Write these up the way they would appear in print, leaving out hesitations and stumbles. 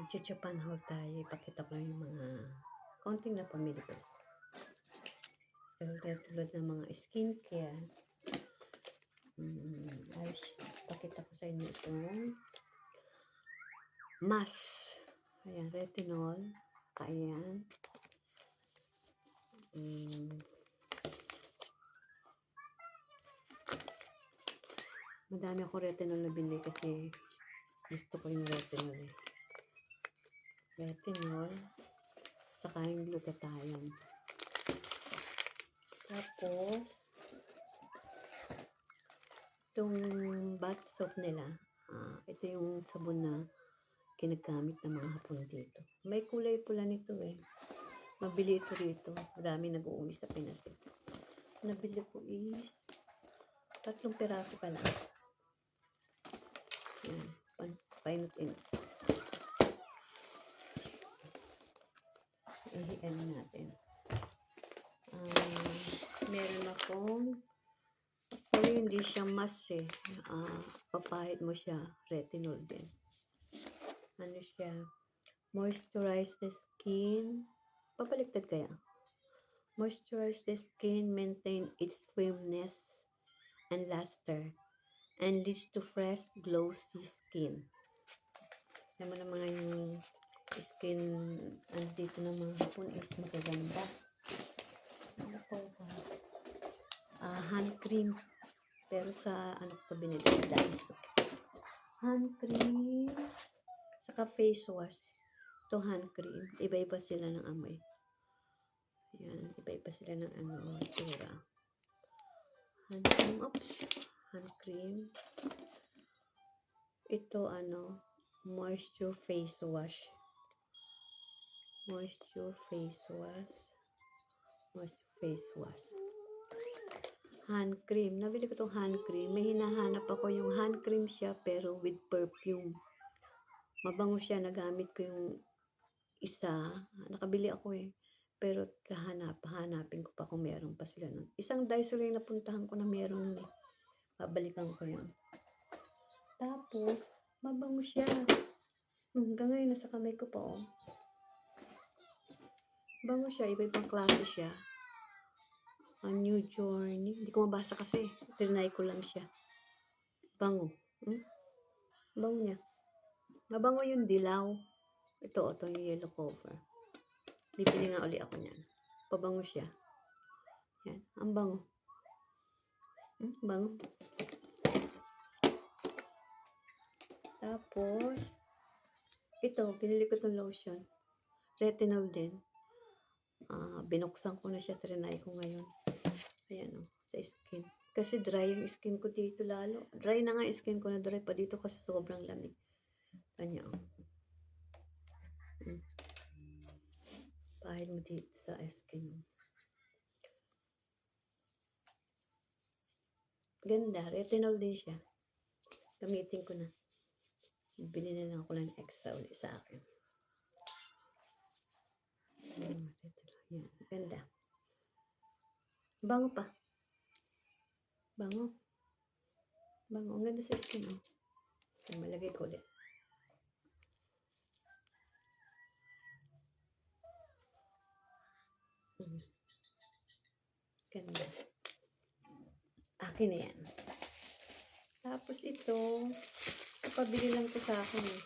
Magche-Japan haul tayo. Ipakita ko lang yung mga konting na pamili ko. Tulad ng mga skincare. Ayos. Pakita ko sa inyo itong mask. Ayan, retinol. Ayan. Madami ako retinol na binili kasi gusto ko yung retinol eh. Retinol. Saka yung glutathione. Tapos, itong bath soap nila. Ito yung sabon na ginagamit ng mga Hapon dito. May kulay pula nito eh. Mabili ito rito. Marami nag-uuwi sa Pinas eh. Nabili ko is 3 piraso pa lang. Yan. Painot-inot. Ihian natin. Meron akong pero hindi siya mask eh. Papahid mo siya. Retinol din. Ano siya? Moisturize the skin. Papaliktad kaya. Moisturize the skin, maintain its firmness and luster, and leads to fresh, glossy skin. Alam mo na mga yung skin dito ng mga Hapon is magaganda. Ano po ba? Hand cream. Pero sa ano ko ito binili? Daiso. Hand cream. Saka face wash. Ito hand cream. Iba-iba sila ng amoy. Ayan. Iba-iba sila ng tsura. Hand cream. Oops. Hand cream. Ito moisture face wash. Moisture face wash. Moisture face wash. Hand cream. Nabili ko itong hand cream. May hinahanap ako yung hand cream siya pero with perfume. Mabango siya. Nagamit ko yung isa. Nakabili ako eh. Pero hanapin ko pa kung meron pa sila nun. Isang Daiso lang napuntahan ko na meron nun eh. Babalikan ko yun. Tapos, mabango siya. Hanggang ngayon, nasa kamay ko pa oh. Bango siya. Iba-ibang klase siya. A New Journey. Hindi ko mabasa kasi. Trinay ko lang siya. Bango. Bango niya. Mabango yung dilaw. Ito yung yellow cover. Bibili nga uli ako niyan. Pabango siya. Yan. Ang bango. Bango. Tapos, ito. Pinili ko itong lotion. Retinol din. Binuksan ko na siya. Trinay ko ngayon. Ayan o. Sa skin. Kasi dry yung skin ko dito lalo. Dry na nga yung skin ko na dry pa dito kasi sobrang lamig. Kanya o. Pahid mo dito sa skin mo. Ganda. Retinol din siya. Gamitin ko na. Bili na lang ako ng extra ulit sa akin. Yan. Ganda. Bango pa. Bango. Bango. Ang ganda sa skin oh. Malagay ko ulit. Ganda. Akin na yan. Tapos ito, kapabili lang ko sa akin eh.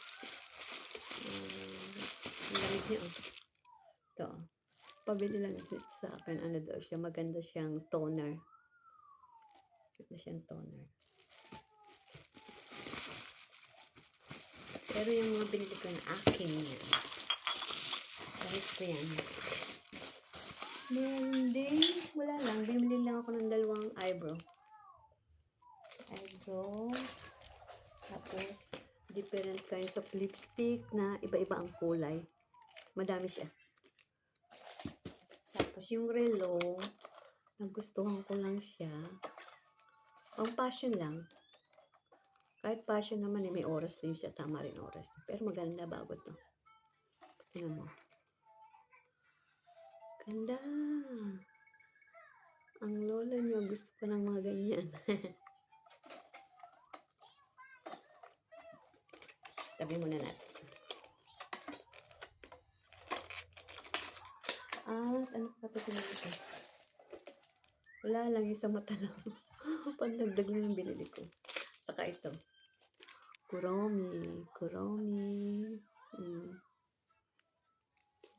Ang lamig niya oh. Ito. Pabili lang ito sa akin. Ano daw siya? Maganda siyang toner. Maganda siyang toner. Pero yung mga binili ko na akin yan. Kahit ko yan. Meron din. Wala lang. Bumili lang ako ng 2 eyebrow. Tapos, different kinds of lipstick na iba-iba ang kulay. Madami siya. Tapos, yung relo, nagustuhan ko lang siya. Pang fashion lang. Kahit fashion naman, may oras din siya. Tama rin oras. Pero maganda bago to. Tingnan mo. Ganda. Ang lola niyo, gusto ko ng mga ganyan. Tabi muna natin. kasi nito. Wala lang, yung sa mata lang. Pandagdag lang yung binili ko. Saka ito. Kuromi.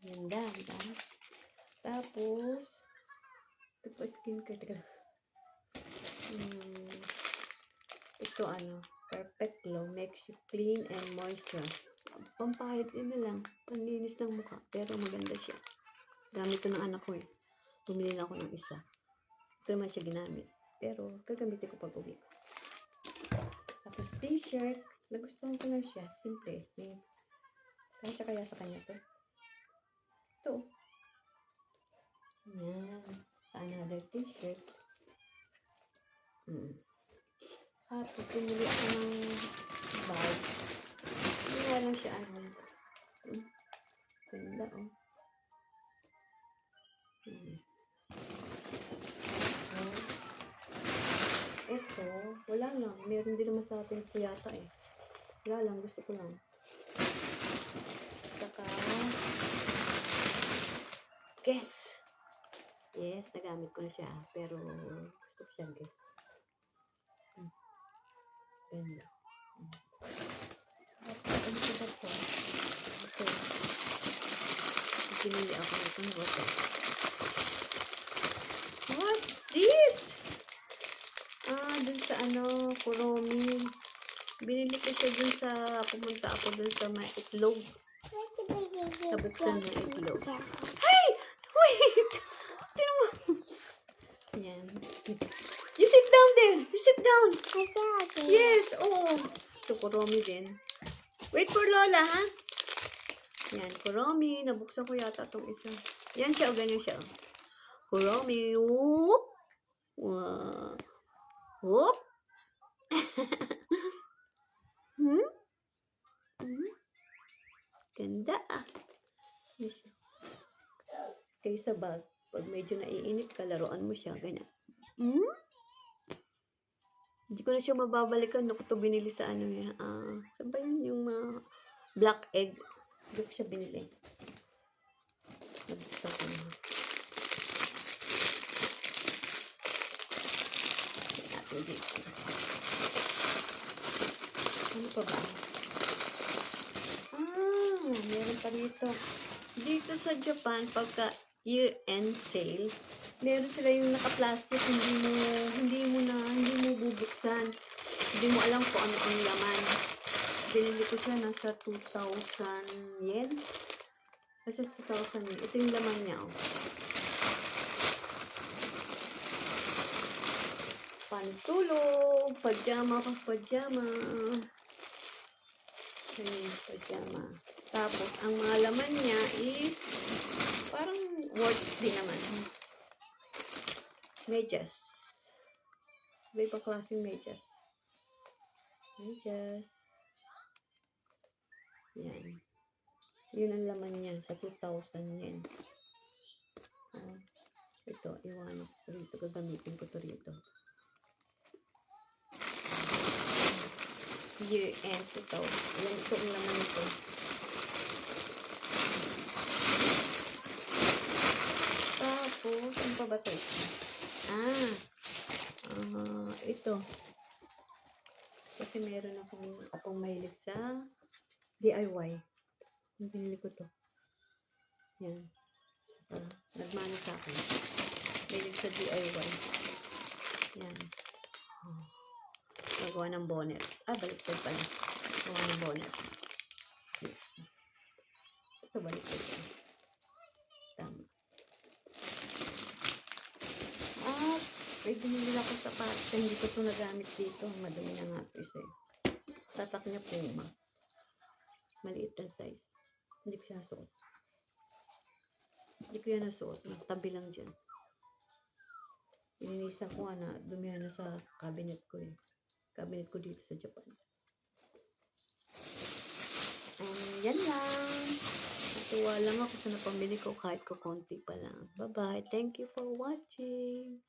Ganda, diba? Tapos, ito pa skincare. Teka lang. Ito Perfect Glow makes you clean and moisture. Pampahid din na lang. Panlinis ng mukha. Pero maganda siya. Gamit ito ng anak ko eh. Bumili na ako ng isa. Ito naman siya ginamit. Pero gagamitin ko pag uwi ko. Tapos t-shirt. Nagustuhan ko lang siya. Simple. Kasya kaya sa kanya to. Ito. Yan. Another t-shirt. Tapos pumili ako ng bag. Hindi nga lang siya Ganda Ito, wala lang. Meron din naman sa atin ito yata eh. Wala lang, gusto ko lang. Saka, Guess. Yes, nagamit ko na siya. Pero, gusto ko siya, Guess. Ganda. Ano ko ba ito? Ito. Pinili ako itong bottle. What's this? Dun sa Kuromi. Binili ko siya dun sa, pumunta ako dun sa may itlog. Kabuksan ng itlog. Hey! Wait! Sino mo? Yan. You sit down there! You sit down! Yes, oo. Ito, Kuromi din. Wait for Lola, ha? Yan, Kuromi. Nabuksan ko yata itong isa. Yan siya, ganyan siya. Kuromi. Whoop! Wow. Whoop! Ganda Kayo sa bag, pag medyo naiinit ka, laruan mo siya, ganyan. Hindi ko na siya mababalikan. Ano ko ito binili sa saan ba yun? Yung black egg. Hindi ko siya binili. Nabuksan ko na. Natin dito. Ano pa ba? Meron pa dito. Dito sa Japan, pagka year-end sale, meron sila yung naka-plastic, hindi mo bubuksan. Hindi mo alam kung ano ang laman. Binili ko siya nasa 2,000 yen. Nasa 2,000 yen. Ito yung laman niya, Pantulog, pajama. Pajama. Tapos, ang mga laman niya is parang worth din naman. Medyas. Iba klaseng medyas. Yan. Yun ang laman niya sa 2,000 yen. Ito, iwan ko rito. Gagamitin ko to rito. Year-end 2,000. Ito ang laman nito. Tapos, ano pa ba ito? Ito. Kasi meron akong mahilig sa DIY. Binili ko to. Yan. Nagmana sa akin. Mahilig sa DIY. Yan. Nagawa ng bonnet. Baliktad pala. Nagawa ng bonnet. Ito baliktad pala. Tama. May binili ako sa pasta. Hindi ko ito nagamit dito. Madami na nga ito isa. Tatak niya Puma. Maliit na size. Hindi ko siya nasuot. Hindi ko yan nasuot. Nagtabi lang dyan. Ininisan ko na dumihan na sa cabinet ko eh. Cabinet ko dito sa Japan. Yan lang. Natuwa lang ako sa napamili ko kahit ko konti pa lang. Bye-bye. Thank you for watching.